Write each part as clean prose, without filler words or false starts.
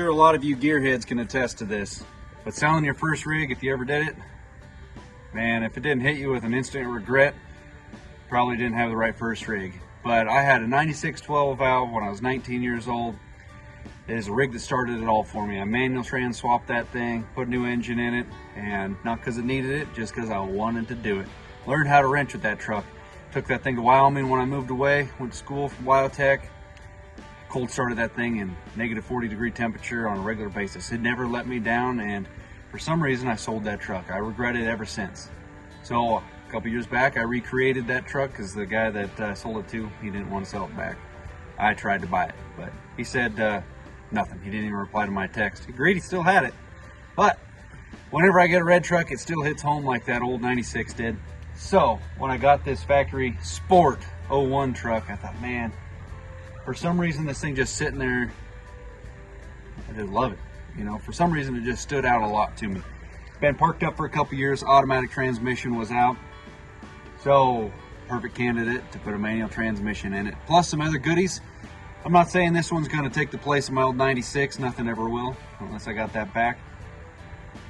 sure a lot of you gearheads can attest to this, but selling your first rig, if you ever did it, man, if it didn't hit you with an instant regret, probably didn't have the right first rig. But I had a 96 12 valve when I was 19 years old. It is a rig that started it all for me. I manual trans swapped that thing, put a new engine in it, and not because it needed it, just because I wanted to do it. Learned how to wrench with that truck. Took that thing to Wyoming when I moved away, went to school from Wyotech. Cold started that thing in negative 40-degree temperature on a regular basis. It never let me down, and for some reason I sold that truck. I regret it ever since. So a couple years back I recreated that truck because the guy that I sold it to, he didn't want to sell it back. I tried to buy it, but he said nothing. He didn't even reply to my text. He agreed he still had it, but whenever I get a red truck, it still hits home like that old 96 did. So when I got this factory Sport 01 truck, I thought, man, for some reason this thing just sitting there, I just love it. You know, for some reason it just stood out a lot to me. Been parked up for a couple years, automatic transmission was out. So perfect candidate to put a manual transmission in it. Plus some other goodies. I'm not saying this one's gonna take the place of my old 96, nothing ever will, unless I got that back.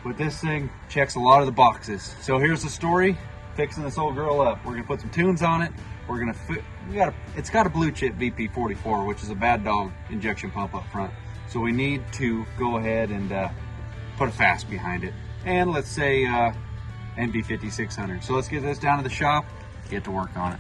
But this thing checks a lot of the boxes. So here's the story, fixing this old girl up. We're gonna put some tunes on it. We're gonna it's got a blue chip VP44, which is a bad dog injection pump up front. So we need to go ahead and put a fast behind it. And let's say NV5600. So let's get this down to the shop, get to work on it.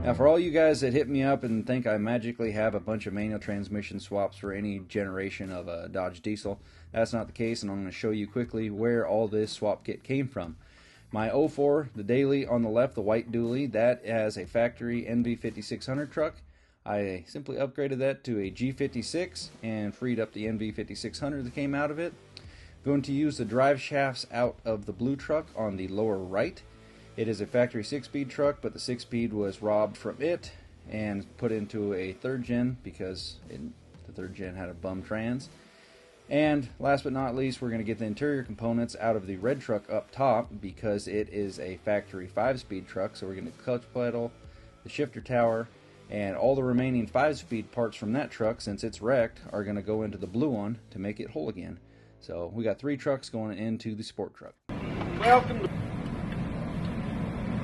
Now, for all you guys that hit me up and think I magically have a bunch of manual transmission swaps for any generation of a Dodge diesel, that's not the case, and I'm going to show you quickly where all this swap kit came from. My 04, the daily on the left, the white dually, that has a factory NV5600 truck. I simply upgraded that to a G56 and freed up the NV5600 that came out of it. Going to use the drive shafts out of the blue truck on the lower right. It is a factory 6-speed truck, but the 6-speed was robbed from it and put into a 3rd gen because the 3rd gen had a bum trans. And last but not least, we're going to get the interior components out of the red truck up top because it is a factory 5-speed truck. So we're going to clutch pedal, the shifter tower, and all the remaining 5-speed parts from that truck, since it's wrecked, are going to go into the blue one to make it whole again. So we got 3 trucks going into the sport truck. Welcome to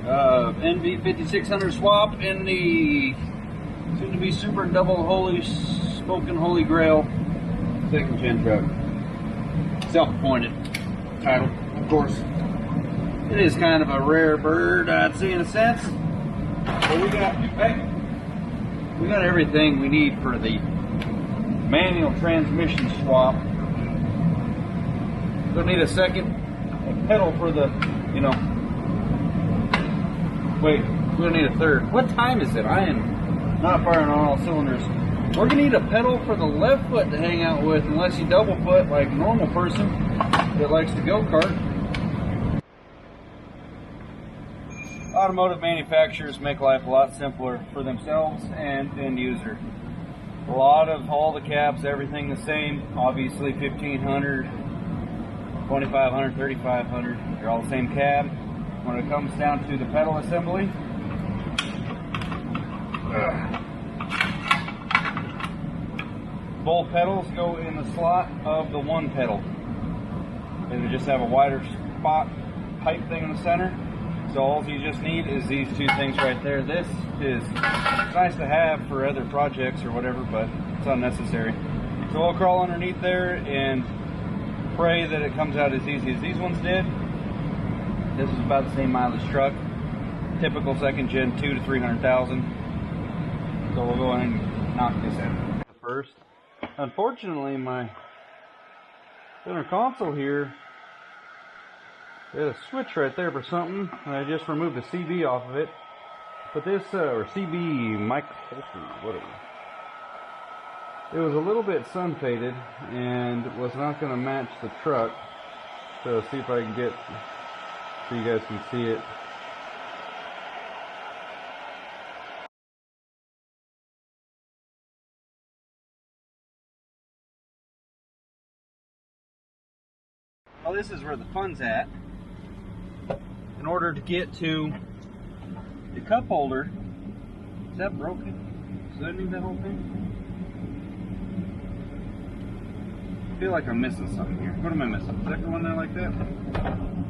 NV5600 swap in the soon-to-be super double Holy Grail 2nd gen truck. Self-appointed title, of course. It is kind of a rare bird, I'd say, in a sense. But we got everything we need for the manual transmission swap. We'll need a second pedal for the, wait, we're gonna need a 3rd. What time is it? I am not firing on all cylinders. We're gonna need a pedal for the left foot to hang out with, unless you double foot like a normal person that likes to go-kart. Automotive manufacturers make life a lot simpler for themselves and end user. A lot of all the cabs, everything the same. Obviously 1500, 2500, 3500, they're all the same cab. When it comes down to the pedal assembly, both pedals go in the slot of the one pedal. They just have a wider spot pipe thing in the center. So all you just need is these 2 things right there. This is nice to have for other projects or whatever, but it's unnecessary. So we'll crawl underneath there and pray that it comes out as easy as these ones did. This is about the same mileage truck. typical second gen, 200,000 to 300,000. So we'll go ahead and knock this out first. Unfortunately, my center console here, there's a switch right there for something, and I just removed the CB off of it. But this, or CB mic holster, whatever. It was a little bit sun faded and was not going to match the truck. So see if I can get, so you guys can see it. Well, this is where the fun's at. In order to get to the cup holder, is that broken? Does that need that whole thing? I feel like I'm missing something here. What am I missing? Is that the one there like that?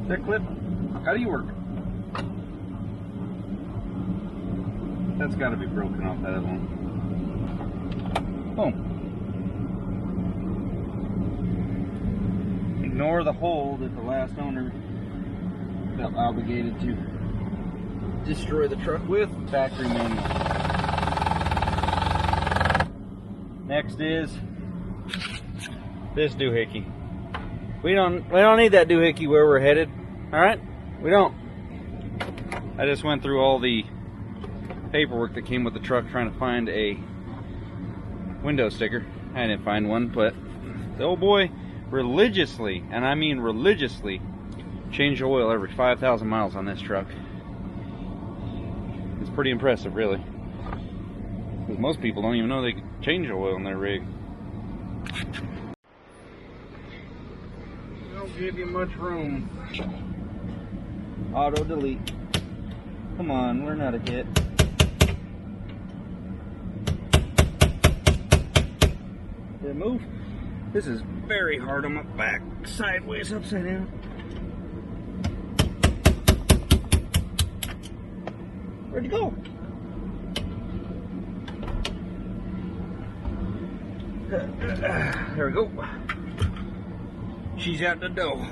Is that clip? How do you work? That's got to be broken off that other one. Boom. Ignore the hole that the last owner felt obligated to destroy the truck with. Factory manual. Next is this doohickey. We don't need that doohickey where we're headed. All right, we don't. I just went through all the paperwork that came with the truck trying to find a window sticker. I didn't find one, but the old boy religiously, and I mean religiously, changed oil every 5,000 miles on this truck. It's pretty impressive, really. Because most people don't even know they can change oil in their rig. They don't give you much room. Auto delete. Come on, learn how to hit. Did it move? This is very hard on my back, sideways, upside down. Where'd you go? There we go. She's out the door.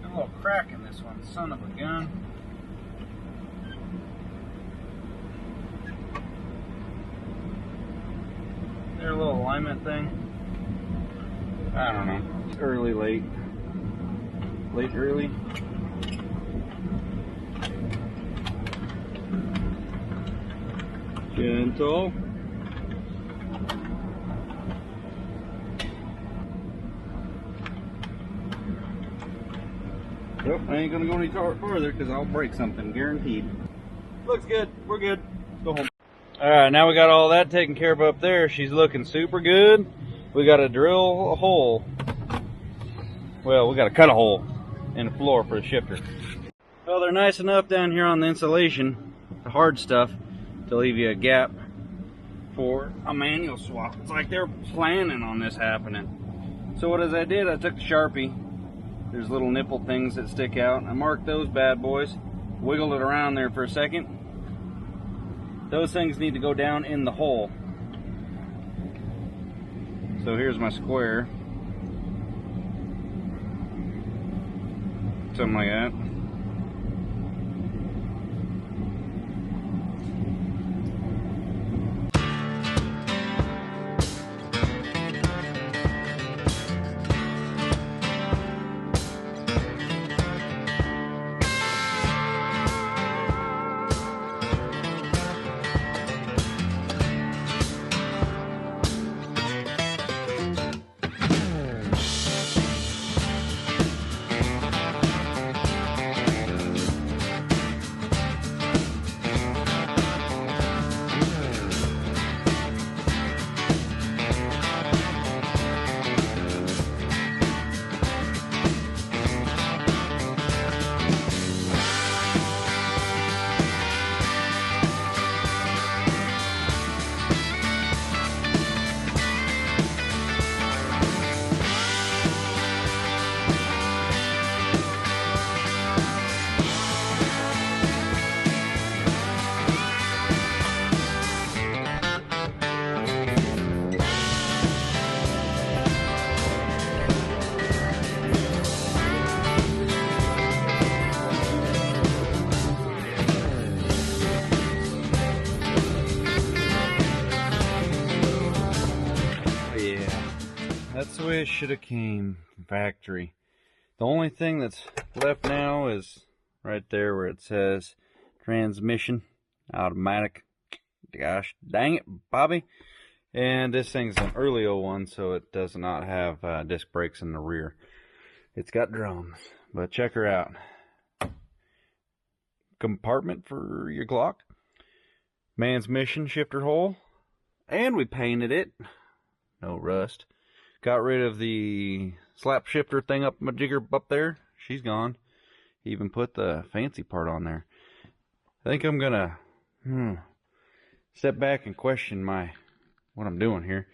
Got a little crack in this one, son of a gun. Their little alignment thing. I don't know. Early, late. Late, early. Gentle. Nope, I ain't gonna go any farther because I'll break something, guaranteed. Looks good. We're good. Let's go home. Alright, now we got all that taken care of up there. She's looking super good. We got to drill a hole. Well, we got to cut a hole in the floor for the shifter. Well, they're nice enough down here on the insulation, the hard stuff, to leave you a gap for a manual swap. It's like they're planning on this happening. So what as I did, I took the Sharpie. There's little nipple things that stick out. I marked those bad boys, wiggled it around there for a second. Those things need to go down in the hole. So here's my square. Something like that. wish should have came from factory. The only thing that's left now is right there where it says transmission, automatic. Gosh dang it, Bobby. And this thing's an early 01, so it does not have disc brakes in the rear. It's got drums, but check her out. Compartment for your Glock. Man's mission shifter hole. And we painted it. No rust. Got rid of the slap shifter thing up my jigger up there. She's gone. Even put the fancy part on there. I think I'm gonna step back and question what I'm doing here.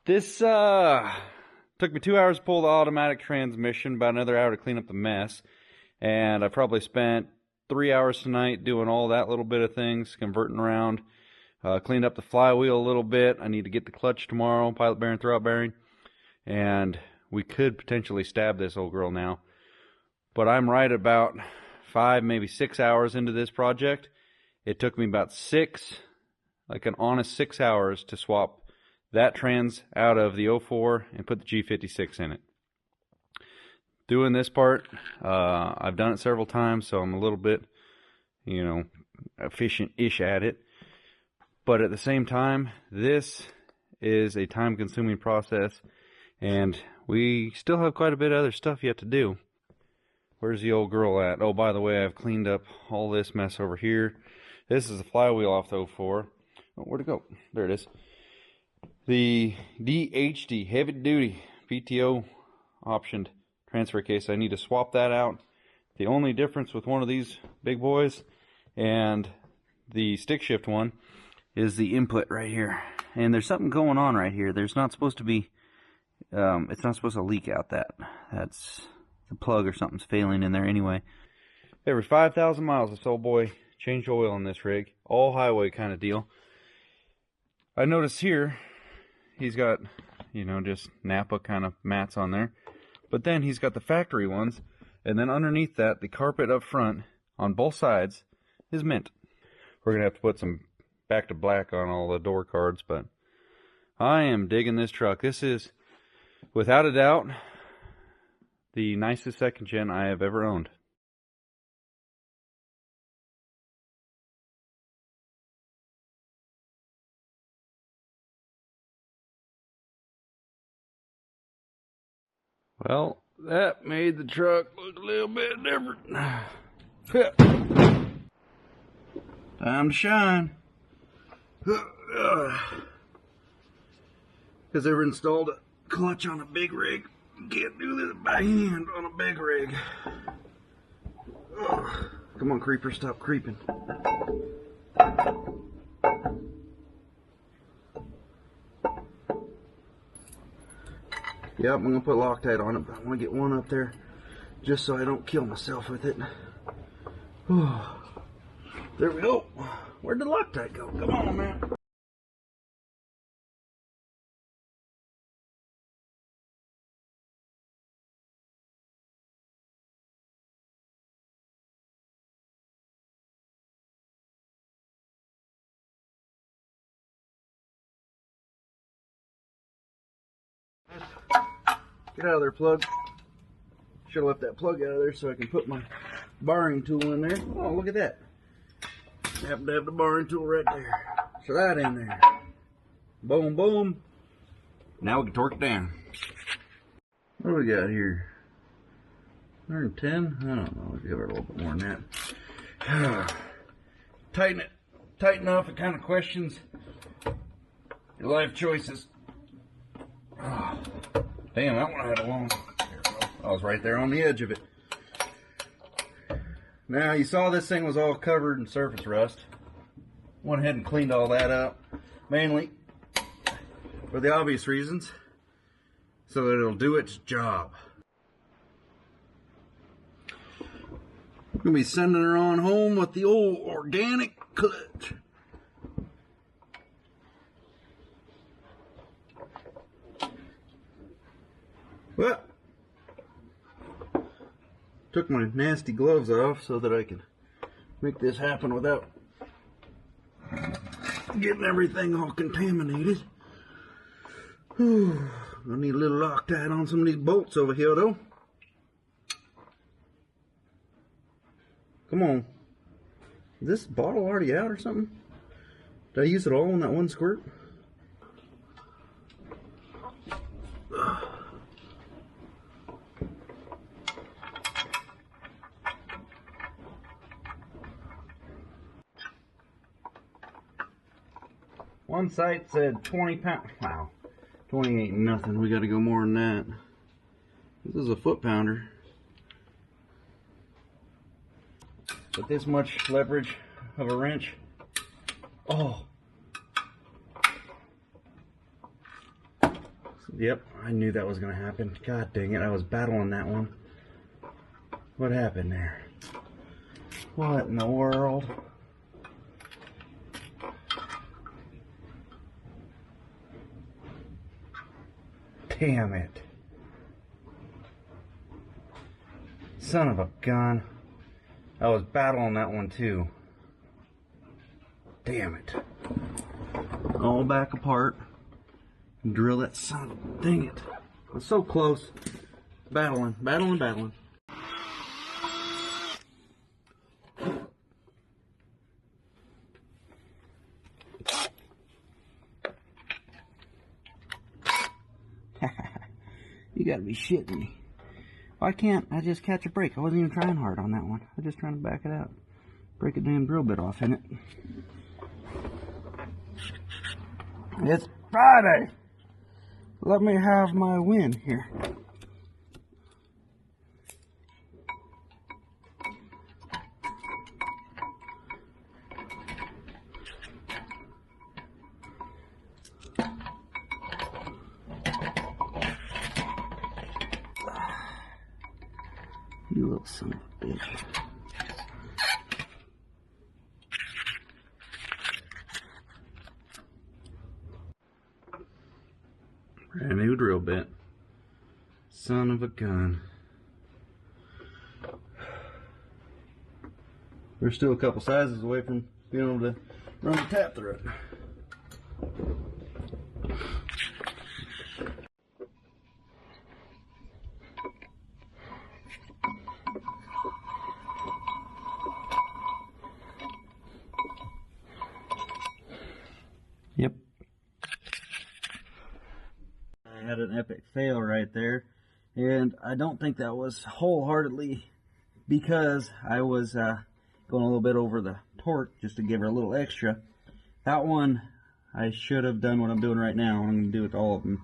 This took me 2 hours to pull the automatic transmission, about another hour to clean up the mess, and I probably spent 3 hours tonight doing all that little bit of things, converting around. Cleaned up the flywheel a little bit. I need to get the clutch tomorrow, pilot bearing, throwout bearing. And we could potentially stab this old girl now. But I'm right about 5, maybe 6 hours into this project. It took me about 6, like an honest 6 hours to swap that trans out of the 04 and put the G56 in it. Doing this part, I've done it several times, so I'm a little bit, efficient-ish at it. But at the same time, this is a time-consuming process, and we still have quite a bit of other stuff yet to do. Where's the old girl at? Oh, by the way, I've cleaned up all this mess over here. This is the flywheel off the 04. Oh, where'd it go? There it is. The DHD, heavy duty PTO optioned transfer case. I need to swap that out. The only difference with one of these big boys and the stick shift one is the input right here. And there's something going on right here. There's not supposed to be, it's not supposed to leak out that. That's the plug or something's failing in there anyway. Every 5,000 miles, this old boy changed oil in this rig. All highway kind of deal. I noticed here, he's got, just Napa kind of mats on there. But then he's got the factory ones. And then underneath that, the carpet up front on both sides is mint. We're going to have to put some back to black on all the door cards, but I am digging this truck. This is, without a doubt, the nicest second gen I have ever owned. Well, that made the truck look a little bit different. Time to shine. Because ever installed a clutch on a big rig, you can't do this by hand on a big rig. Come on, creeper, stop creeping. Yep, I'm going to put Loctite on it, but I want to get one up there just so I don't kill myself with it. There we go. Where'd the Loctite go? Come on, man. Get out of there, plug. Should have left that plug out of there so I can put my barring tool in there. Oh, look at that. Happen to have the barring tool right there. So that in there. Boom, boom. Now we can torque it down. What do we got here? 110? I don't know. Let's give it a little bit more than that. Tighten it. Tight enough. It kind of questions your life choices. Oh, damn, that one I had a long. I was right there on the edge of it. Now, you saw this thing was all covered in surface rust. Went ahead and cleaned all that up. Mainly for the obvious reasons. So that it'll do its job. I'm going to be sending her on home with the old organic clutch. Well, took my nasty gloves off so that I could make this happen without getting everything all contaminated. Whew. I need a little Loctite on some of these bolts over here though. Come on. Is this bottle already out or something? Did I use it all in that one squirt? One site said 20 pounds. Wow. 20 ain't nothing. We got to go more than that. This is a foot pounder. With this much leverage of a wrench. Oh. Yep, I knew that was going to happen. God dang it, I was battling that one. What happened there? What in the world? Damn it. Son of a gun. I was battling that one too. Damn it. All back apart. Drill that son of a... Dang it. I was so close. Battling. You gotta be shitting me. Why can't I just catch a break? I wasn't even trying hard on that one. I was just trying to back it out. Break a damn drill bit off in it. It's Friday. Let me have my win here. You little son of a bitch. Brand new drill bit. Son of a gun. We're still a couple sizes away from being able to run the tap through it. Yep. I had an epic fail right there, and I don't think that was wholeheartedly because I was going a little bit over the torque just to give her a little extra. That one, I should have done what I'm doing right now. I'm going to do it to all of them.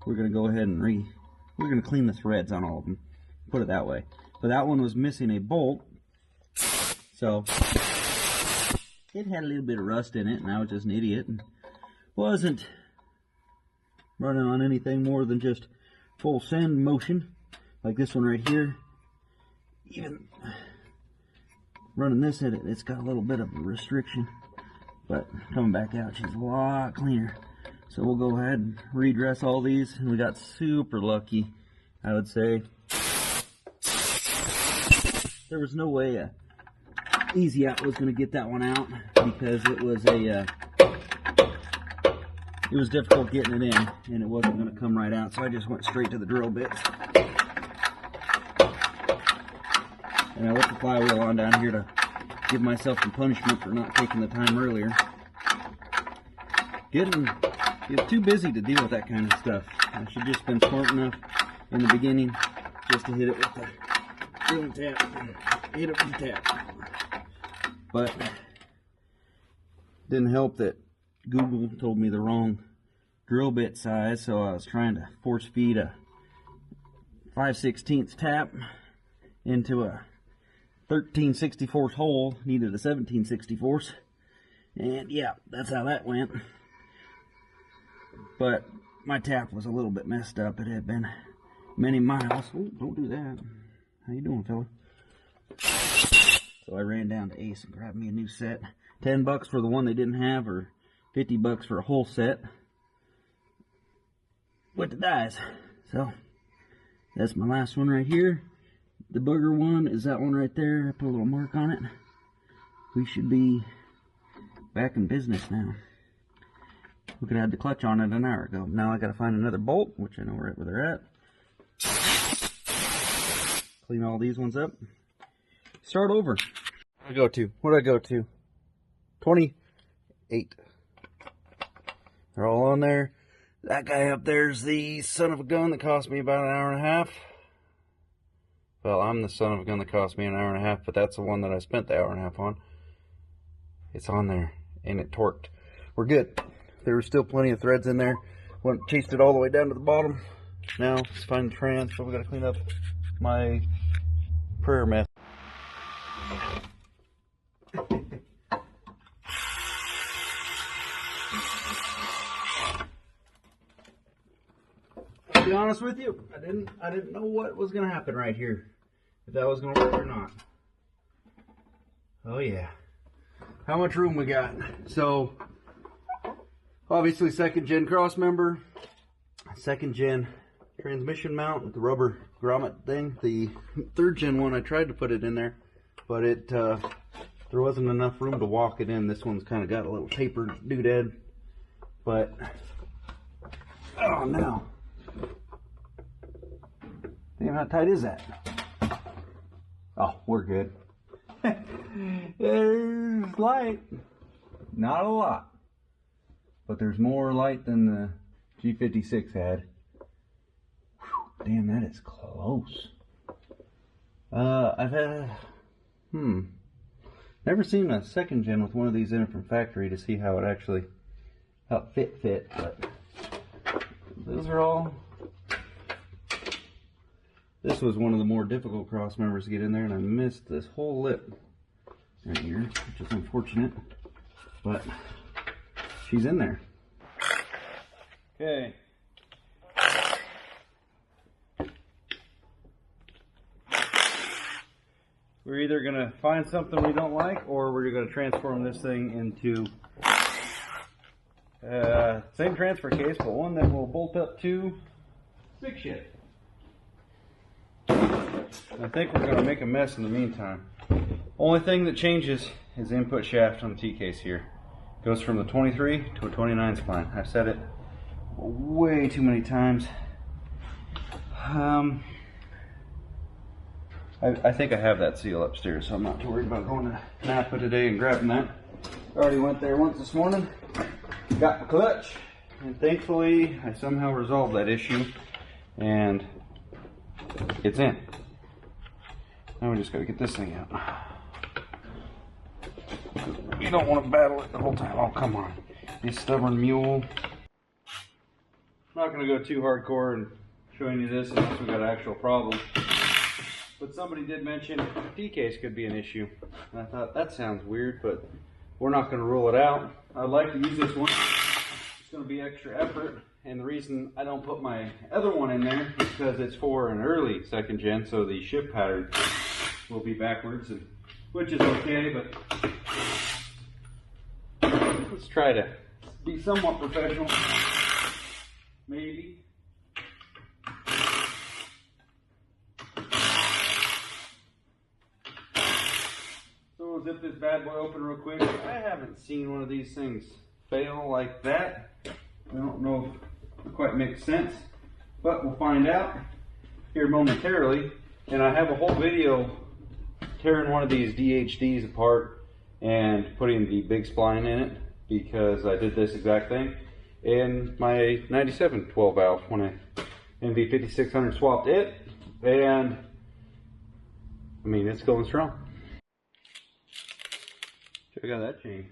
We're going to go ahead and we're going to clean the threads on all of them, put it that way. But that one was missing a bolt, so it had a little bit of rust in it, and I was just an idiot and wasn't running on anything more than just full send motion, like this one right here. Even running this in it, it's got a little bit of a restriction, but coming back out, she's a lot cleaner. So we'll go ahead and redress all these, and we got super lucky, I would say. There was no way a Easy Out was going to get that one out because it was a it was difficult getting it in, and it wasn't going to come right out, so I just went straight to the drill bits. And I left the flywheel on down here to give myself some punishment for not taking the time earlier. Getting too busy to deal with that kind of stuff. I should just been smart enough in the beginning just to hit it with the drill and tap. Hit it with the tap. But didn't help that Google told me the wrong drill bit size, so I was trying to force feed a 5/16 tap into a 13/64 hole. Needed a 17/64, and yeah, that's how that went. But my tap was a little bit messed up. It had been many miles. Oh, don't do that. How you doing, fella? So I ran down to Ace and grabbed me a new set. $10 for the one they didn't have, or $50 for a whole set with the dies. So that's my last one right here. The booger one is that one right there. I put a little mark on it. We should be back in business now. We could have had the clutch on it an hour ago. Now I got to find another bolt, which I know right where they're at. Clean all these ones up. Start over. What did I go to? What did I go to? 28. They're all on there. That guy up there's the son of a gun that cost me about an hour and a half. Well, I'm the son of a gun that cost me an hour and a half, but that's the one that I spent the hour and a half on. It's on there, and it torqued. We're good. There were still plenty of threads in there. Went chased it all the way down to the bottom. Now, let's find the trans, so we gotta clean up my prayer mess. To be honest with you, I didn't know what was gonna happen right here. If that was gonna work or not. Oh yeah. How much room we got? So obviously 2nd gen cross member, 2nd gen transmission mount with the rubber grommet thing. The 3rd gen one I tried to put it in there, but there wasn't enough room to walk it in. This one's kind of got a little tapered doodad, but oh no. Damn, how tight is that? Oh, we're good. There's light. Not a lot. But there's more light than the G56 had. Whew, damn, that is close. I've had... never seen a 2nd gen with one of these in it from factory to see how it actually... how it fit, but... those are all... This was one of the more difficult cross members to get in there, and I missed this whole lip right here, which is unfortunate, but she's in there. Okay. We're either going to find something we don't like, or we're going to transform this thing into same transfer case, but one that will bolt up to stick shift. I think we're going to make a mess in the meantime. Only thing that changes is the input shaft on the T-case here. Goes from the 23 to a 29 spline. I've said it way too many times. I think I have that seal upstairs, so I'm not too worried about going to Napa today and grabbing that. Already went there once this morning. Got the clutch, and thankfully I somehow resolved that issue, and it's in. Now we just got to get this thing out. You don't want to battle it the whole time. Oh, come on. You stubborn mule. I'm not going to go too hardcore and showing you this unless we've got an actual problem. But somebody did mention the D-case could be an issue. And I thought, that sounds weird, but we're not going to rule it out. I'd like to use this one. It's going to be extra effort. And the reason I don't put my other one in there is because it's for an early 2nd gen, so the shift pattern will be backwards, which is okay, but let's try to be somewhat professional. Maybe. So we'll zip this bad boy open real quick. I haven't seen one of these things fail like that. I don't know if it quite makes sense, but we'll find out here momentarily. And I have a whole video tearing one of these DHDs apart and putting the big spline in it, because I did this exact thing in my 97 12 valve when I NV5600 swapped it, and I mean, it's going strong. Check out that chain.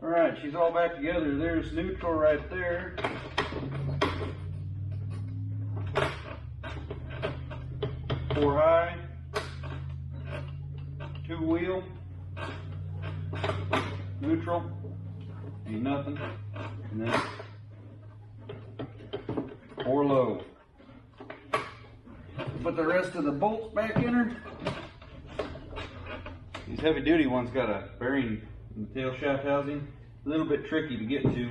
Alright, she's all back together. There's neutral right there. Four high, two wheel, neutral, ain't nothing, and then four low. Put the rest of the bolts back in her. These heavy duty ones got a bearing in the tail shaft housing. A little bit tricky to get to.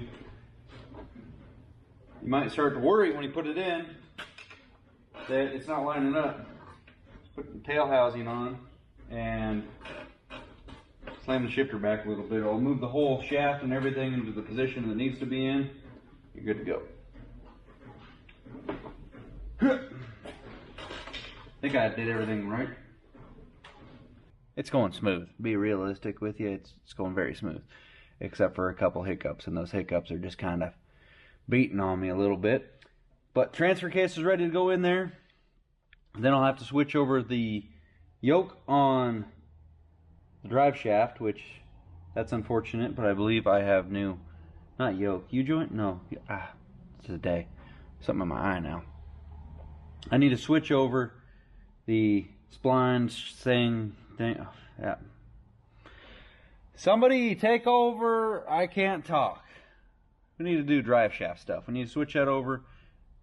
You might start to worry when you put it in that it's not lining up. Put the tail housing on and slam the shifter back a little bit. It'll move the whole shaft and everything into the position that it needs to be in. You're good to go. I think I did everything right. It's going smooth. Be realistic with you, it's going very smooth. Except for a couple hiccups, and those hiccups are just kind of beating on me a little bit. But transfer case is ready to go in there. Then I'll have to switch over the yoke on the drive shaft, which that's unfortunate, but I believe I have new, not yoke, U-joint? No, it's a day. Something in my eye now. I need to switch over the splines thing. Oh, yeah. Somebody take over. I can't talk. We need to do drive shaft stuff. We need to switch that over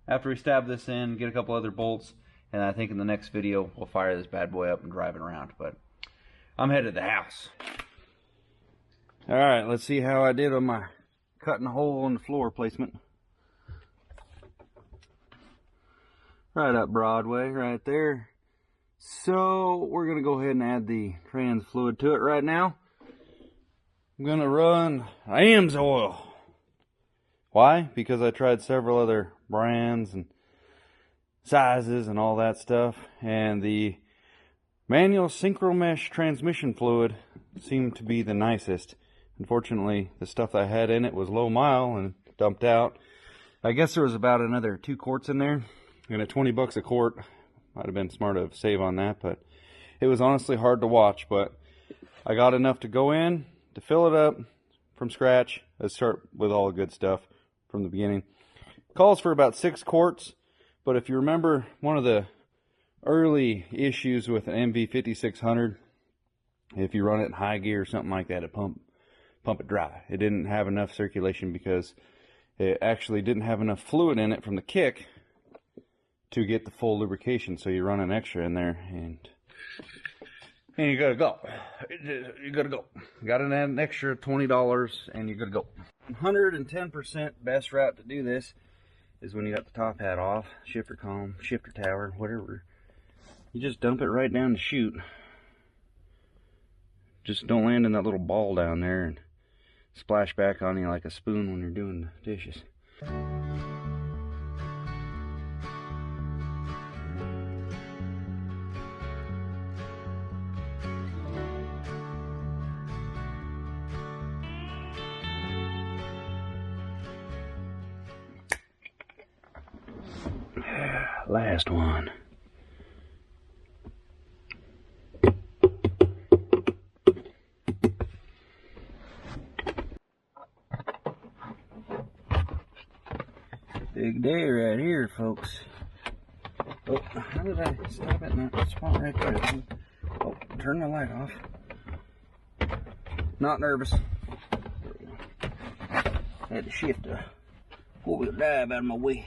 after we stab this in, get a couple other bolts, and I think in the next video we'll fire this bad boy up and drive it around. But I'm headed to the house. Alright, let's see how I did on my cutting a hole in the floor placement. Right up Broadway, right there. So we're going to go ahead and add the trans fluid to it right now. I'm going to run AMSOIL. Why? Because I tried several other brands and sizes and all that stuff, and the manual synchro mesh transmission fluid seemed to be the nicest. Unfortunately, the stuff I had in it was low mile and dumped out. I guess there was about another 2 quarts in there, and at 20 bucks a quart, might have been smart to save on that, but it was honestly hard to watch. But I got enough to go in to fill it up from scratch. Let's start with all the good stuff from the beginning. Calls for about 6 quarts, but if you remember one of the early issues with an MV5600, if you run it in high gear or something like that, it pump it dry. It didn't have enough circulation because it actually didn't have enough fluid in it from the kick to get the full lubrication. So you run an extra in there and you gotta go. You gotta go. Got to add an extra $20 and you gotta go. 110% best route to do this is when you got the top hat off, shifter column, shifter tower, whatever. You just dump it right down the chute. Just don't land in that little ball down there and splash back on you like a spoon when you're doing the dishes. Last one. Big day right here, folks. Oh, how did I stop it in that spot right there? Oh, turn the light off. Not nervous. Had to shift the four-wheel drive out of my way.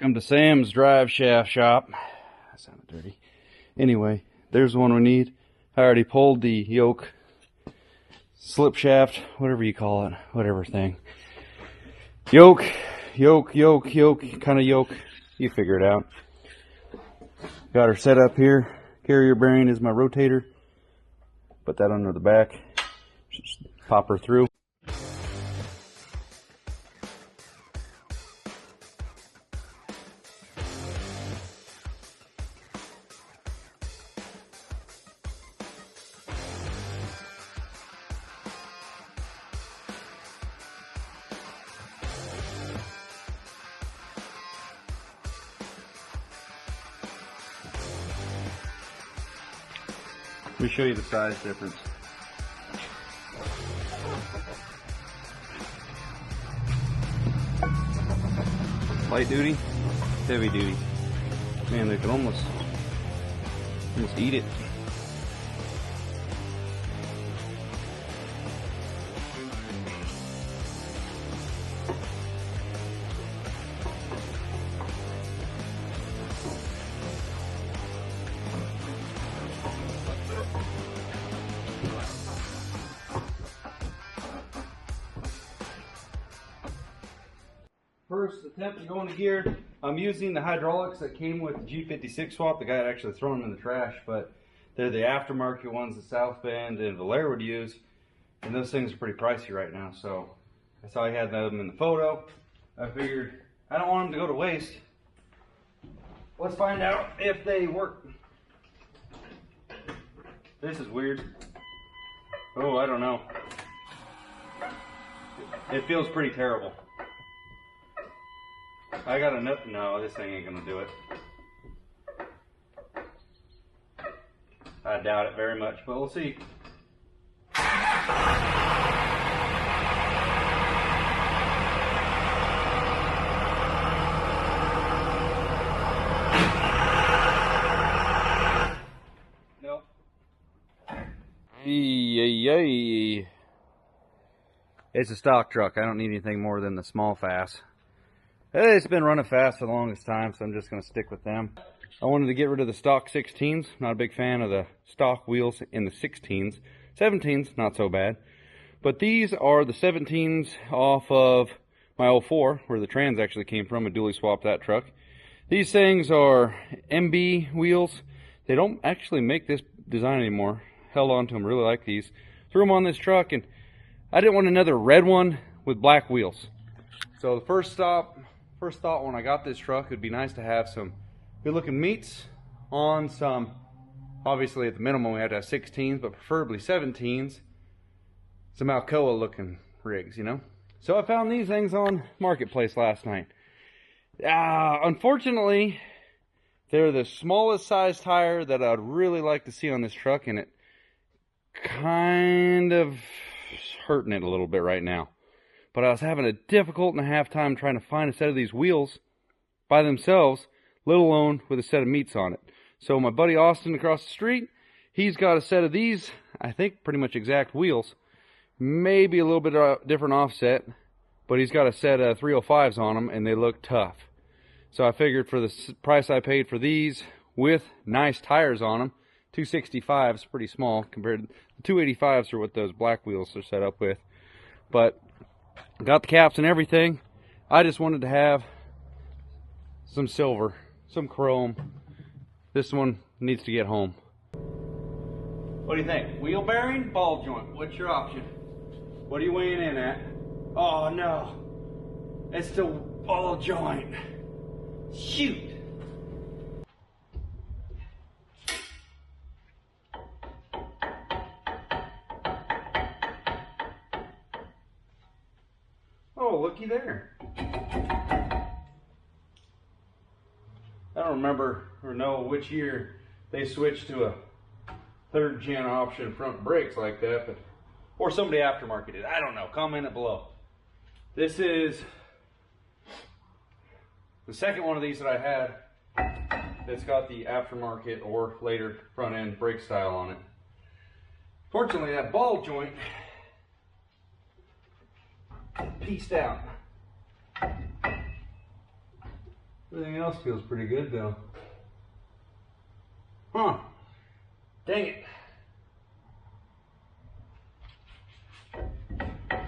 Welcome to Sam's Driveshaft shop. That sounded dirty. Anyway, there's the one we need. I already pulled the yoke, slip shaft, whatever you call it, whatever thing. Yoke, kind of yoke. You figure it out. Got her set up here. Carrier bearing is my rotator. Put that under the back. Just pop her through. Let me show you the size difference. Light duty, heavy duty. Man, they can almost eat it. First attempt to go into gear. I'm using the hydraulics that came with the G56 swap. The guy had actually thrown them in the trash, but they're the aftermarket ones that South Bend and Valera would use, and those things are pretty pricey right now. So I saw he had them in the photo. I figured I don't want them to go to waste. Let's find out if they work. This is weird. Oh, I don't know. It feels pretty terrible. I got enough. No, this thing ain't gonna do it. I doubt it very much, but we'll see. Nope. Yay. It's a stock truck. I don't need anything more than the small fast. It's been running fast for the longest time, so I'm just going to stick with them. I wanted to get rid of the stock 16s. Not a big fan of the stock wheels in the 16s. 17s, not so bad. But these are the 17s off of my 04, where the trans actually came from. I dually swapped that truck. These things are MB wheels. They don't actually make this design anymore. Held on to them, really like these. Threw them on this truck, and I didn't want another red one with black wheels. So the first thought when I got this truck, it'd be nice to have some good looking meats on some, obviously at the minimum we have to have 16s, but preferably 17s. Some Alcoa looking rigs, you know. So I found these things on Marketplace last night. Unfortunately, they're the smallest size tire that I'd really like to see on this truck, and it kind of hurting it a little bit right now. But I was having a difficult and a half time trying to find a set of these wheels by themselves, let alone with a set of meats on it. So my buddy Austin across the street, he's got a set of these, I think pretty much exact wheels. Maybe a little bit different offset, but he's got a set of 305s on them, and they look tough. So I figured for the price I paid for these with nice tires on them, 265s, pretty small compared to the 285s are what those black wheels are set up with. But got the caps and everything. I just wanted to have some silver, some chrome. This one needs to get home. What do you think? Wheel bearing, ball joint? What's your option? What are you weighing in at? Oh no, it's the ball joint. Shoot. Oh, looky there. I don't remember or know which year they switched to a 3rd gen option front brakes like that, but or somebody aftermarketed it. I don't know. Comment it below. This is the second one of these that I had that's got the aftermarket or later front end brake style on it. Fortunately, that ball joint pieced out. Everything else feels pretty good though. Huh. Dang it.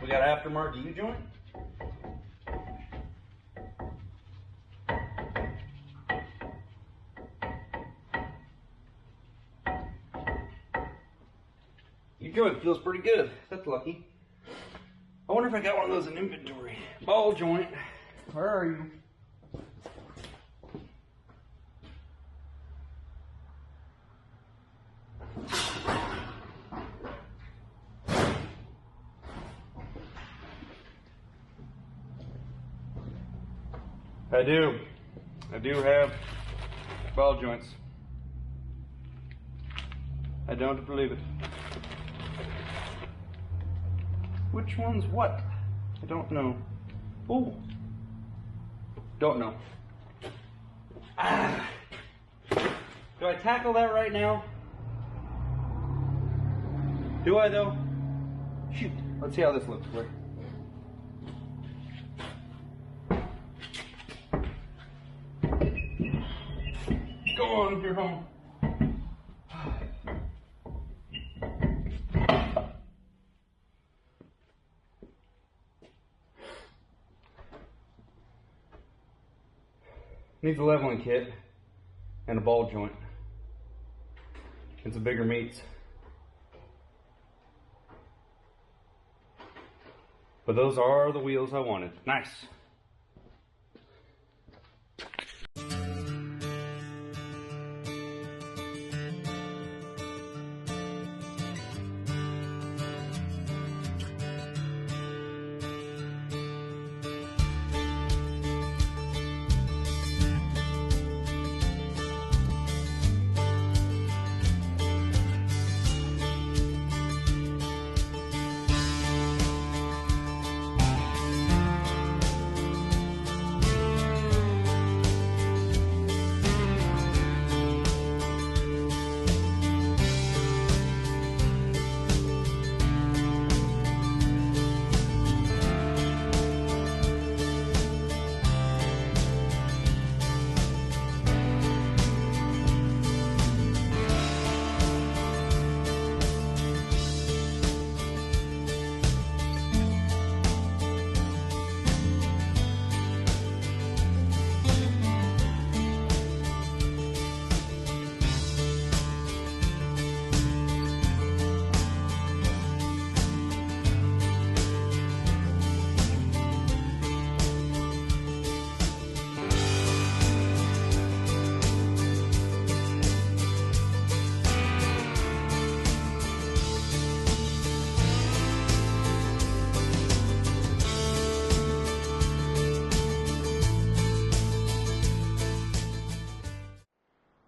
We got aftermarket U-joint. U-joint feels pretty good. That's lucky. I wonder if I got one of those in inventory. Ball joint. Where are you? I do have ball joints. I don't believe it. Which one's what? I don't know. Oh, don't know. Ah. Do I tackle that right now? Do I though? Shoot. Let's see how this looks quick. Go on, you're home. Needs a leveling kit and a ball joint and some bigger meats. But those are the wheels I wanted. Nice.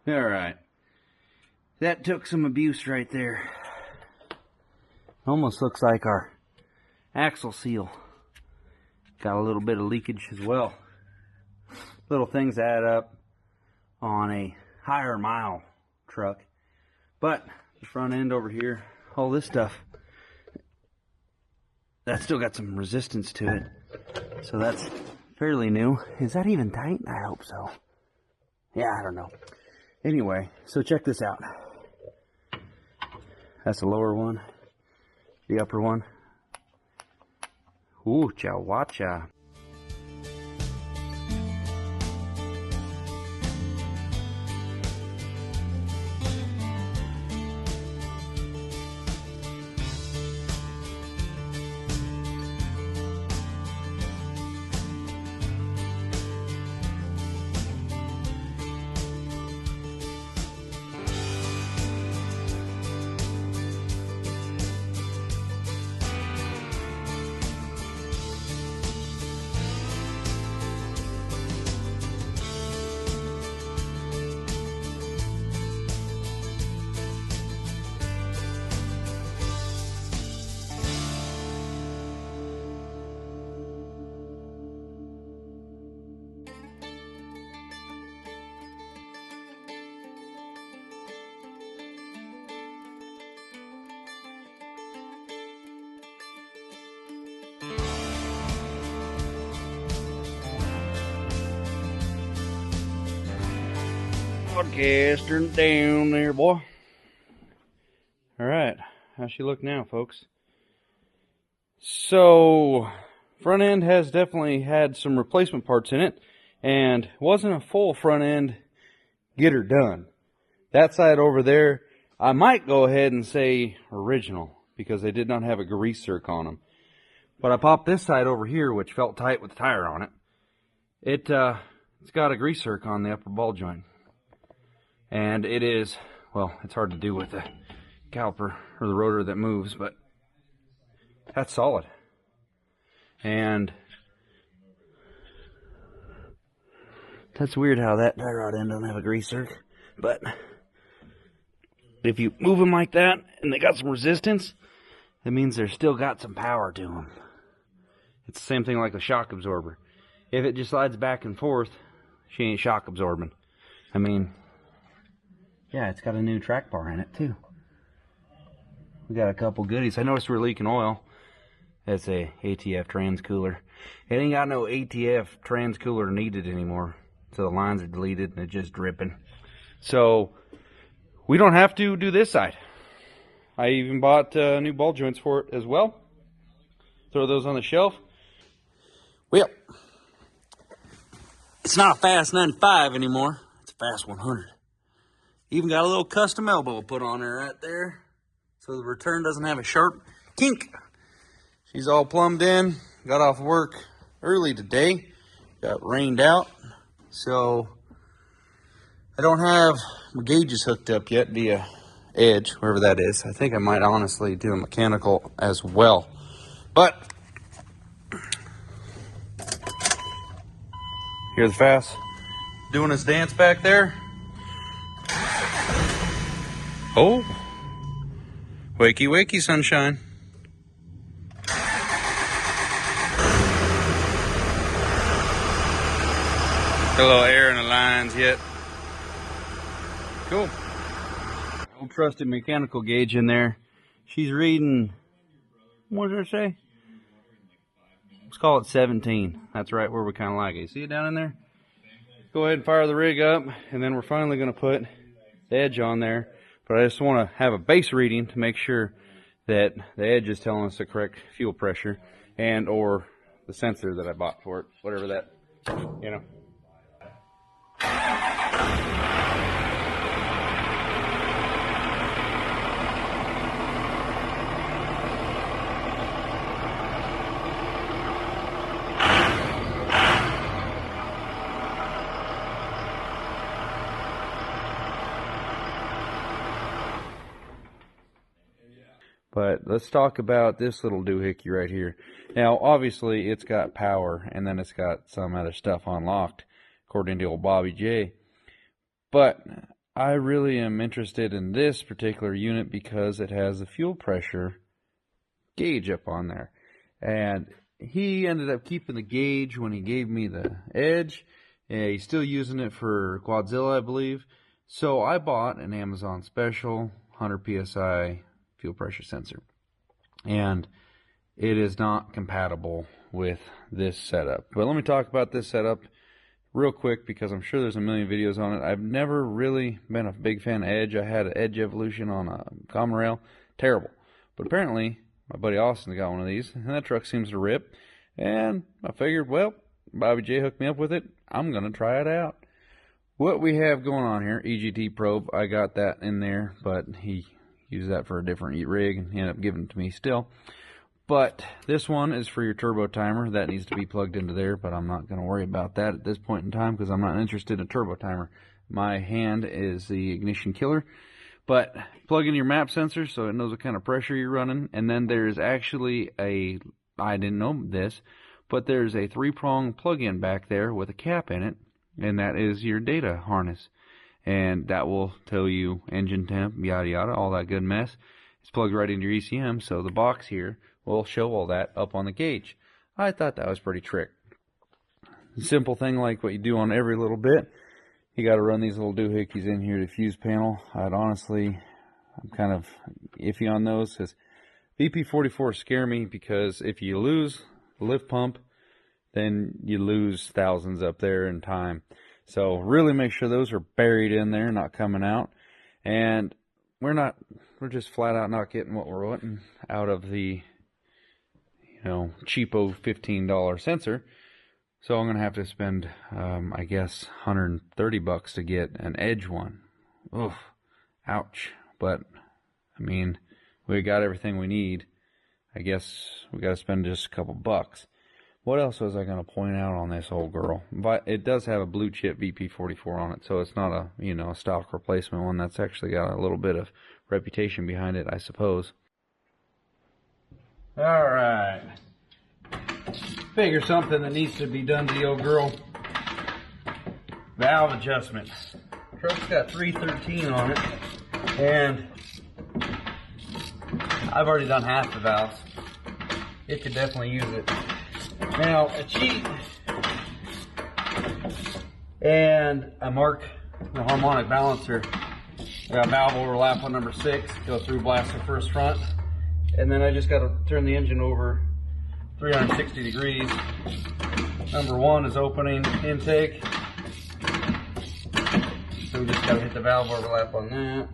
Alright, that took some abuse right there. Almost looks like our axle seal got a little bit of leakage as well. Little things add up on a higher mile truck. But the front end over here, all this stuff, that's still got some resistance to it. So that's fairly new. Is that even tight? I hope so. Yeah, I don't know. Anyway, so check this out. That's the lower one. The upper one. Ooh, chawacha. Podcaster down there, boy. Alright, how she look now, folks? So, front end has definitely had some replacement parts in it, and wasn't a full front end get her done. That side over there, I might go ahead and say original, because they did not have a grease zerk on them. But I popped this side over here, which felt tight with the tire on it. It's got a grease zerk on the upper ball joint. And it is, well, it's hard to do with the caliper or the rotor that moves, but that's solid. And that's weird how that tie rod end don't have a grease zerk, but If you move them like that and they got some resistance, that means they're still got some power to them. It's the same thing like a shock absorber. If it just slides back and forth, she ain't shock absorbing. I mean, yeah, it's got a new track bar in it too. We got a couple goodies. I noticed we're leaking oil. That's a ATF trans cooler. It ain't got no ATF trans cooler needed anymore. So the lines are deleted and it's just dripping. So we don't have to do this side. I even bought new ball joints for it as well. Throw those on the shelf. Well, it's not a fast 95 anymore. It's a fast 100. Even got a little custom elbow put on her right there, so the return doesn't have a sharp kink. She's all plumbed in. Got off work early today. Got rained out. So I don't have my gauges hooked up yet via edge, wherever that is. I think I might honestly do a mechanical as well. But here's Fast doing his dance back there. Oh, wakey wakey sunshine. A little air in the lines yet. Cool. Old trusted mechanical gauge in there. She's reading, what did I say? Let's call it 17. That's right where we kind of like it. You see it down in there? Go ahead and fire the rig up, and then we're finally going to put the edge on there. But I just want to have a base reading to make sure that the edge is telling us the correct fuel pressure and or the sensor that I bought for it, whatever that, you know. But let's talk about this little doohickey right here. Now, obviously, it's got power, and then it's got some other stuff unlocked, according to old Bobby J. But I really am interested in this particular unit because it has a fuel pressure gauge up on there. And he ended up keeping the gauge when he gave me the edge. He's still using it for Quadzilla, I believe. So I bought an Amazon special 100 PSI fuel pressure sensor, and it is not compatible with this setup. But let me talk about this setup real quick because I'm sure there's a million videos on it. I've never really been a big fan of Edge. I had an Edge Evolution on a common rail. Terrible. But apparently my buddy Austin's got one of these, and that truck seems to rip, and I figured, well, Bobby J hooked me up with it. I'm going to try it out. What we have going on here, EGT probe, I got that in there, but he use that for a different rig and he ended up giving it to me still. But this one is for your turbo timer. That needs to be plugged into there, but I'm not going to worry about that at this point in time because I'm not interested in a turbo timer. My hand is the ignition killer. But plug in your map sensor so it knows what kind of pressure you're running. And then there's actually a, I didn't know this, but there's a 3-prong plug-in back there with a cap in it, and that is your data harness. And that will tell you engine temp, yada yada, all that good mess. It's plugged right into your ECM, so the box here will show all that up on the gauge. I thought that was pretty trick. Simple thing like what you do on every little bit. You got to run these little doohickeys in here to fuse panel. I'm kind of iffy on those because VP44 scare me because if you lose the lift pump, then you lose thousands up there in time. So really make sure those are buried in there, not coming out. And we're just flat out not getting what we're wanting out of the, cheapo $15 sensor. So I'm going to have to spend, I guess, $130 to get an Edge one. Oof, ouch. But, I mean, we got everything we need. I guess we got to spend just a couple bucks. What else was I going to point out on this old girl? But it does have a blue chip VP44 on it, so it's not a stock replacement one. That's actually got a little bit of reputation behind it, I suppose. All right. Figure something that needs to be done to the old girl. Valve adjustments. Truck's got 313 on it, and I've already done half the valves. It could definitely use it. Now, a cheat and I mark the harmonic balancer. I got valve overlap on number 6, go through, blast the first front, and then I just got to turn the engine over 360 degrees. Number 1 is opening intake, so we just got to hit the valve overlap on that.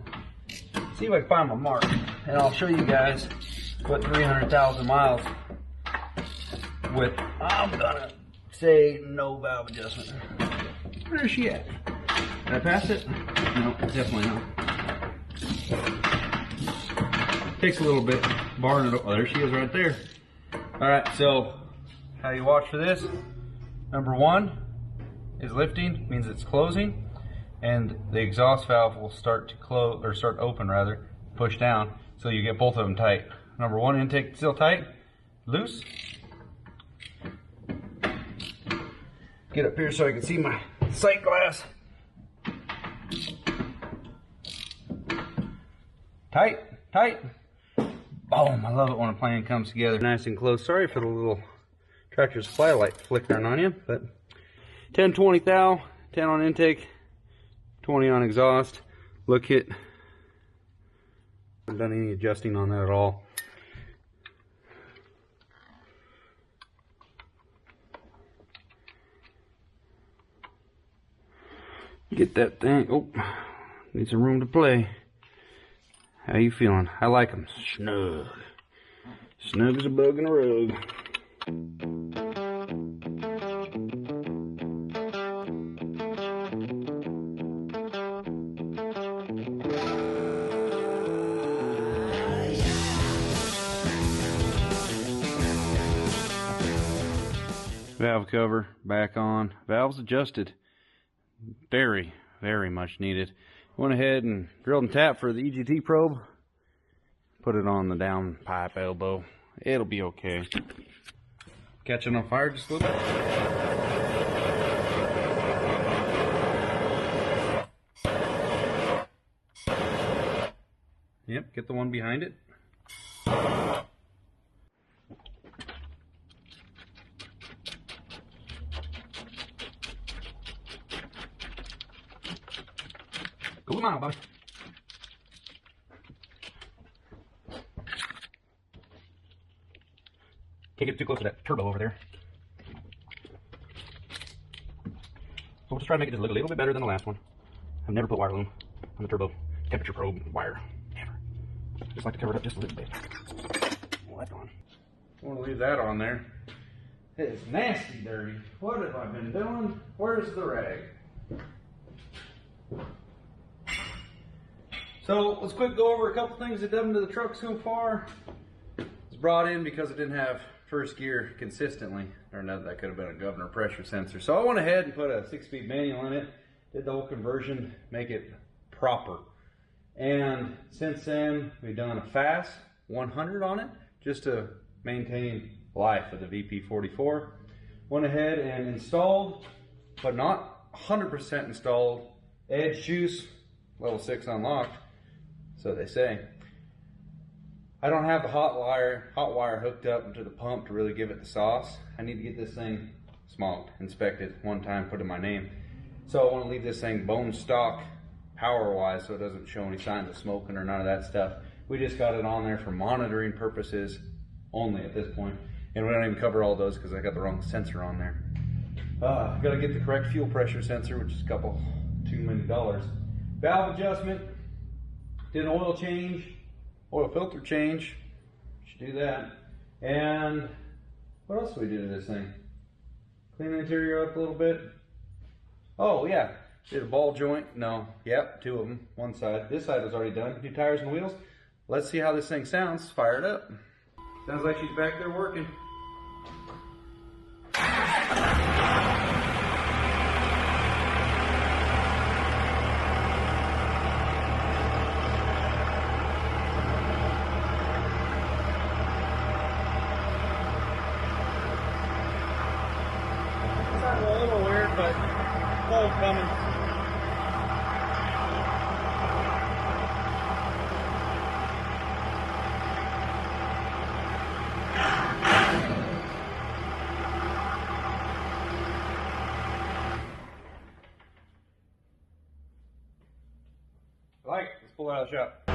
See if I can find my mark, and I'll show you guys what 300,000 miles with, I'm gonna say, no valve adjustment. Where is she at? Did I pass it? No, definitely not. Takes a little bit. Barring it. Oh, there she is right there. Alright, so how you watch for this? Number 1 is lifting, means it's closing, and the exhaust valve will start to close, or start open rather, push down, so you get both of them tight. Number 1 intake still tight, loose. Get up here so I can see my sight glass. Tight, tight. Boom, I love it when a plan comes together nice and close. Sorry for the little Tractor Supply light flickering on you, but 10, 20 thou, 10 on intake, 20 on exhaust. Look it. I haven't done any adjusting on that at all. Get that thing. Oh, need some room to play. How you feeling? I like them snug. Snug as a bug in a rug. Valve cover back on. Valves adjusted. Very, very much needed. Went ahead and drilled and tapped for the EGT probe. Put it on the down pipe elbow. It'll be okay. Catching on fire just a little bit. Yep, get the one behind it. Go on, buddy. Can't get too close to that turbo over there. So we'll just try to make it just look a little bit better than the last one. I've never put wire loom on the turbo temperature probe wire. Never. Just like to cover it up just a little bit. Well, that's gone. I want to leave that on there. It's nasty dirty. What have I been doing? Where's the rag? So let's quick go over a couple things that done to the truck so far. It's brought in because it didn't have first gear consistently, or no, that could have been a governor pressure sensor. So I went ahead and put a 6-speed manual in it, did the whole conversion, make it proper. And since then, we've done a fast 100 on it, just to maintain life of the VP44. Went ahead and installed, but not 100% installed, edge juice, level 6 unlocked. So they say. I don't have the hot wire hooked up into the pump to really give it the sauce. I need to get this thing smoked, inspected one time, put in my name. So I want to leave this thing bone stock power wise so it doesn't show any signs of smoking or none of that stuff. We just got it on there for monitoring purposes only at this point. And we don't even cover all those because I got the wrong sensor on there. Got to get the correct fuel pressure sensor, which is too many dollars. Valve adjustment. Did an oil change, oil filter change, should do that. And what else did we do to this thing? Clean the interior up a little bit. Oh yeah, did a ball joint, no, yep, 2 of them, one side. This side was already done, new tires and wheels. Let's see how this thing sounds, fire it up. Sounds like she's back there working. A little weird, but HOLY Cummins. pull it out of the shop.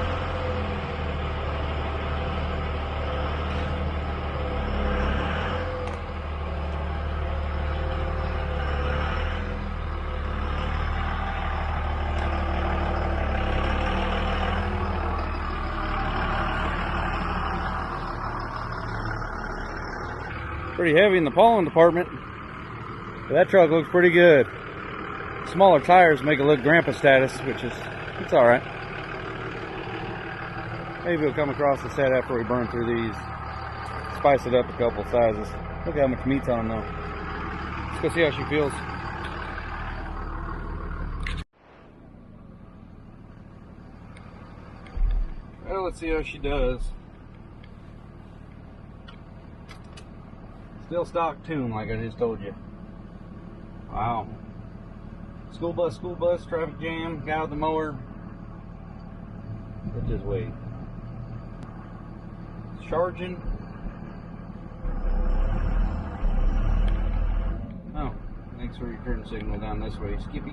Pretty heavy in the pollen department, but that truck looks pretty good. Smaller tires make it look grandpa status, which is, it's all right. Maybe we'll come across the set after we burn through these, spice it up a couple sizes. Look how much meat's on them though. Let's go see how she feels. Well, let's see how she does. Still stock tune, like I just told you. Wow. School bus, traffic jam, guy with the mower. Let's just wait. Charging. Oh, thanks for your turn signal down this way, Skippy.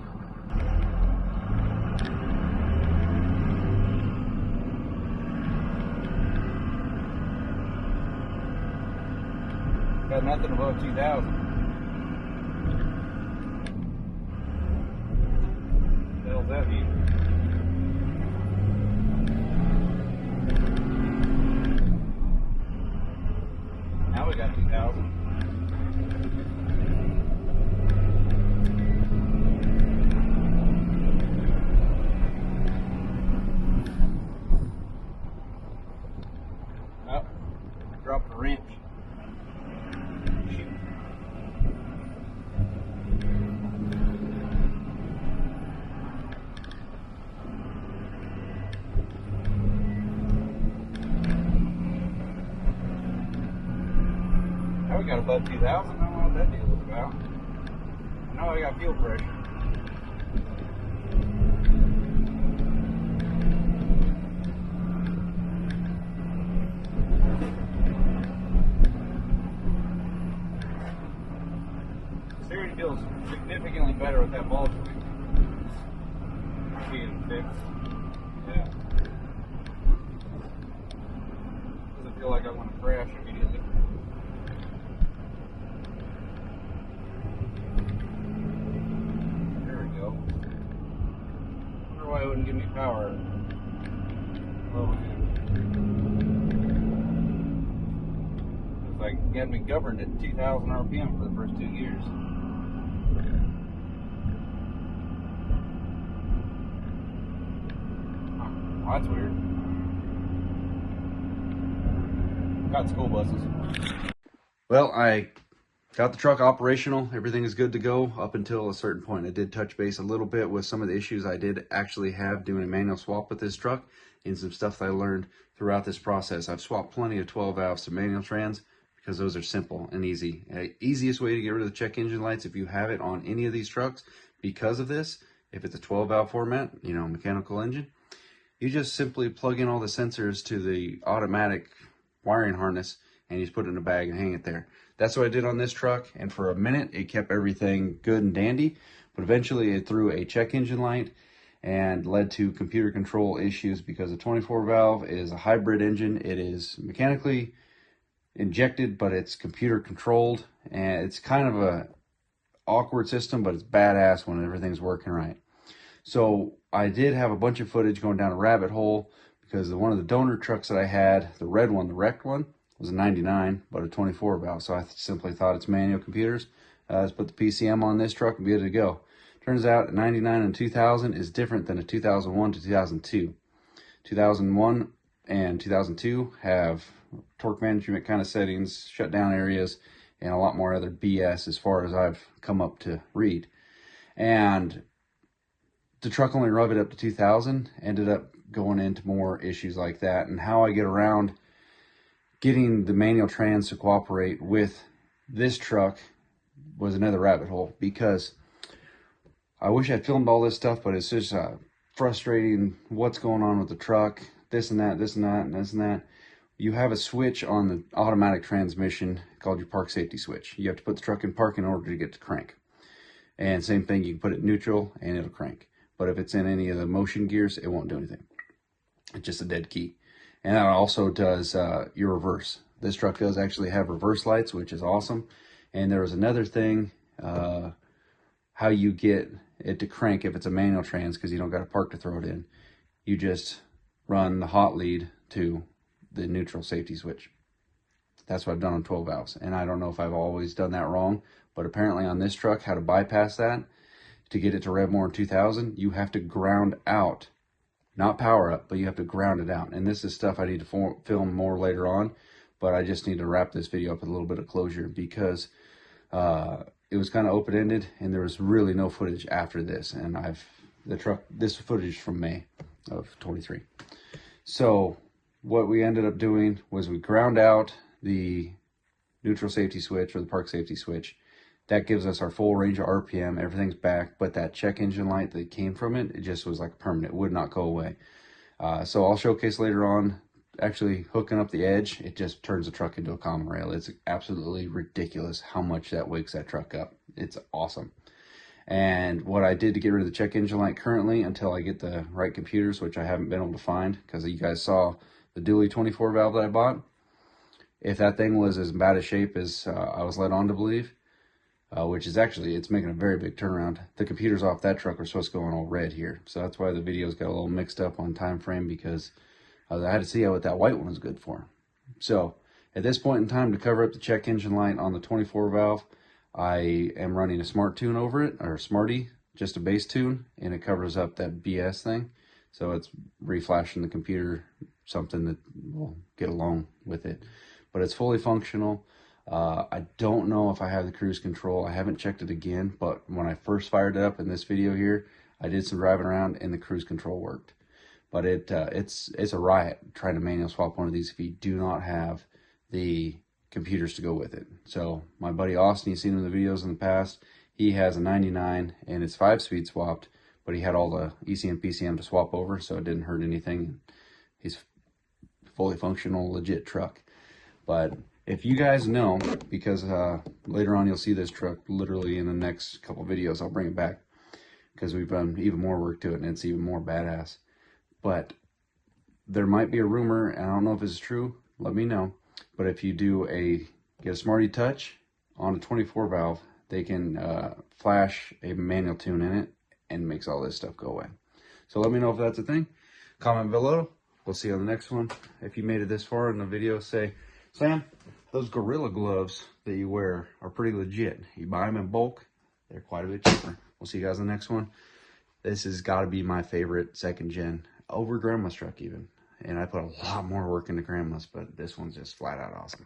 Got nothing above 2,000. What the hell's that mean? Now we got 2,000. Oh, dropped the wrench. We got above 2,000. I don't know what that deal was about. I know I got fuel pressure. Steering feels significantly better with that ball joint being fixed. Yeah. Doesn't feel like I want to crash immediately. Why it wouldn't give me power. Oh, it's like it had me governed at 2,000 RPM for the first 2 years. Huh. Oh, that's weird. Got school buses. Well, I got the truck operational. Everything is good to go up until a certain point. I did touch base a little bit with some of the issues I did actually have doing a manual swap with this truck and some stuff that I learned throughout this process. I've swapped plenty of 12 valves to manual trans because those are simple and easy. Easiest way to get rid of the check engine lights if you have it on any of these trucks because of this, if it's a 12 valve format, you know, mechanical engine, you just simply plug in all the sensors to the automatic wiring harness and you just put it in a bag and hang it there. That's what I did on this truck, and for a minute it kept everything good and dandy, but eventually it threw a check engine light and led to computer control issues because the 24 valve is a hybrid engine. It is mechanically injected, but it's computer controlled, and it's kind of a awkward system, but it's badass when everything's working right. So I did have a bunch of footage going down a rabbit hole because one of the donor trucks that I had, the red one, the wrecked one, was a 99, but a 24 valve. So I simply thought it's manual computers. Let's put the PCM on this truck and be good to go. Turns out a 99 and 2000 is different than a 2001 to 2002. 2001 and 2002 have torque management kind of settings, shutdown areas, and a lot more other BS as far as I've come up to read. And the truck only revved it up to 2000, ended up going into more issues like that. And how I get around getting the manual trans to cooperate with this truck was another rabbit hole, because I wish I'd filmed all this stuff, but it's just frustrating what's going on with the truck, this and that, this and that, and this and that. You have a switch on the automatic transmission called your park safety switch. You have to put the truck in park in order to get to crank. And same thing, you can put it in neutral and it'll crank. But if it's in any of the motion gears, it won't do anything. It's just a dead key. And that also does your reverse. This truck does actually have reverse lights, which is awesome. And there was another thing, how you get it to crank if it's a manual trans, because you don't got a park to throw it in. You just run the hot lead to the neutral safety switch. That's what I've done on 12 valves. And I don't know if I've always done that wrong, but apparently on this truck, how to bypass that, to get it to rev more in 2000, you have to ground out, not power up, but you have to ground it out. And this is stuff I need to film more later on, but I just need to wrap this video up with a little bit of closure, because it was kind of open-ended and there was really no footage after this. And this footage from May of 23. So what we ended up doing was we ground out the neutral safety switch, or the park safety switch. That gives us our full range of RPM, everything's back, but that check engine light that came from it, it just was like permanent, it would not go away. So I'll showcase later on, actually hooking up the edge, it just turns the truck into a common rail. It's absolutely ridiculous how much that wakes that truck up. It's awesome. And what I did to get rid of the check engine light currently, until I get the right computers, which I haven't been able to find, because you guys saw the dually 24 valve that I bought. If that thing was as bad a shape as I was led on to believe, which is actually, it's making a very big turnaround. The computers off that truck are supposed to go on all red here. So that's why the videos got a little mixed up on time frame, because I had to see what that white one was good for. So at this point in time, to cover up the check engine light on the 24 valve, I am running a smart tune over it, or Smarty, just a base tune, and it covers up that BS thing. So it's reflashing the computer something that will get along with it. But it's fully functional. I don't know if I have the cruise control. I haven't checked it again, but when I first fired it up in this video here, I did some driving around and the cruise control worked. But it's a riot trying to manual swap one of these if you do not have the computers to go with it. So my buddy Austin, you've seen him in the videos in the past, he has a 99 and it's 5-speed swapped, but he had all the ECM PCM to swap over, so it didn't hurt anything. He's fully functional, legit truck. But if you guys know, because later on you'll see this truck literally in the next couple videos, I'll bring it back because we've done even more work to it and it's even more badass. But there might be a rumor, and I don't know if it's true, let me know. But if you get a Smarty Touch on a 24 valve, they can flash a manual tune in it and makes all this stuff go away. So let me know if that's a thing. Comment below. We'll see you on the next one. If you made it this far in the video, say, Sam, those Gorilla gloves that you wear are pretty legit. You buy them in bulk, they're quite a bit cheaper. We'll see you guys in the next one. This has got to be my favorite second gen, over Grandma's truck even. And I put a lot more work into Grandma's, but this one's just flat out awesome.